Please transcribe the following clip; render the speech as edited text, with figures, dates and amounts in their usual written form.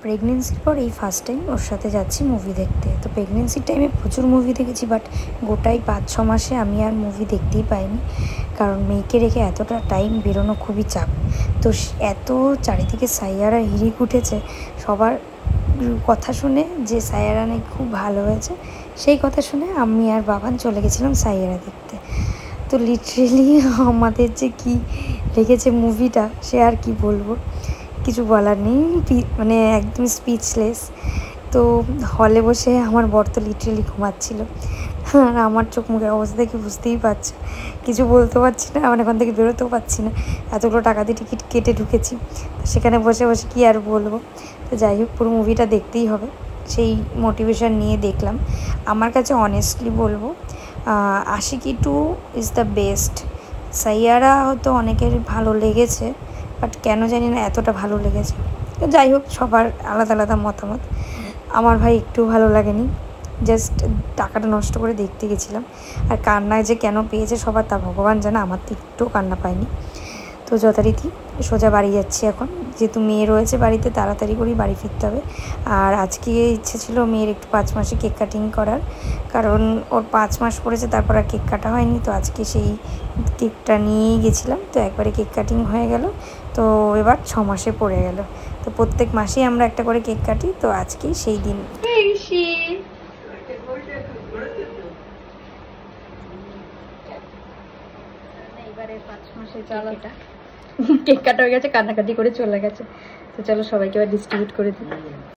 প্রেগনেন্সির পর এই ফার্স্ট টাইম ওর সাথে যাচ্ছি মুভি দেখতে। তো প্রেগনেন্সির টাইমে প্রচুর মুভি দেখেছি, বাট গোটাই 5-6 মাসে আমি আর মুভি দেখতেই পাইনি, কারণ মেয়েকে রেখে এতটা টাইম বেরোনো খুবই চাপ। তো এত চারিদিকে সাইয়ারা হিড়িক উঠেছে সবার কথা শুনে যে সাইয়ারা নাকি খুব ভালো হয়েছে, সেই কথা শুনে আমি আর বাবান চলে গেছিলাম সাইয়ারা দেখতে। তো লিটারেলি আমাদের যে কি লেগেছে মুভিটা, সে আর কি বলবো, কিছু বলার নেই, মানে একদম স্পিচলেস। তো হলে বসে আমার বর তো লিটারেলি ঘুমাচ্ছিল, আর আমার চোখ মুখের অবস্থা দেখে বুঝতেই পারছে, কিছু বলতে পারছি না, মানে এখান থেকে বেরোতেও পারছি না, এতগুলো টাকা দিয়ে টিকিট কেটে ঢুকেছি, সেখানে বসে বসে কী আর বলবো। তো যাই হোক, পুরো মুভিটা দেখতেই হবে, সেই মোটিভেশন নিয়ে দেখলাম। আমার কাছে অনেস্টলি বলবো Aashiqui 2 is the best. Saiyaara হয়তো অনেকের ভালো লেগেছে, বাট কেন জানি না এতটা ভালো লেগেছে। তো যাই হোক, সবার আলাদা আলাদা মতামত। আমার ভাই একটু ভালো লাগেনি, জাস্ট টাকাটা নষ্ট করে দেখতে গেছিলাম। আর কান্নায় যে কেন পেয়েছে সবার তা ভগবান জানে, আমার তো একটুও কান্না পায়নি। তো যথারীতি সোজা বাড়ি যাচ্ছি এখন, যেহেতু মেয়ে রয়েছে বাড়িতে, তাড়াতাড়ি করেই বাড়ি ফিরতে হবে। আর আজকে ইচ্ছে ছিল মেয়ের একটু 5 মাসে কেক কাটিং করার, কারণ ওর 5 মাস পড়েছে, তারপর আর কেক কাটা হয়নি। তো আজকে সেই কেকটা নিয়েই গেছিলাম, তো একবারে কেক কাটিং হয়ে গেল। তো এবার 6 মাসে পড়ে গেল। তো প্রত্যেক মাসেই আমরা একটা করে কেক কাটি, তো আজকেই সেই দিন। এবারে 5 মাসের কেক কাটা হয়ে গেছে, কান্নাকাটি করে চলে গেছে। তো চলো সবাইকে এবার ডিস্ট্রিবিউট করে দিই।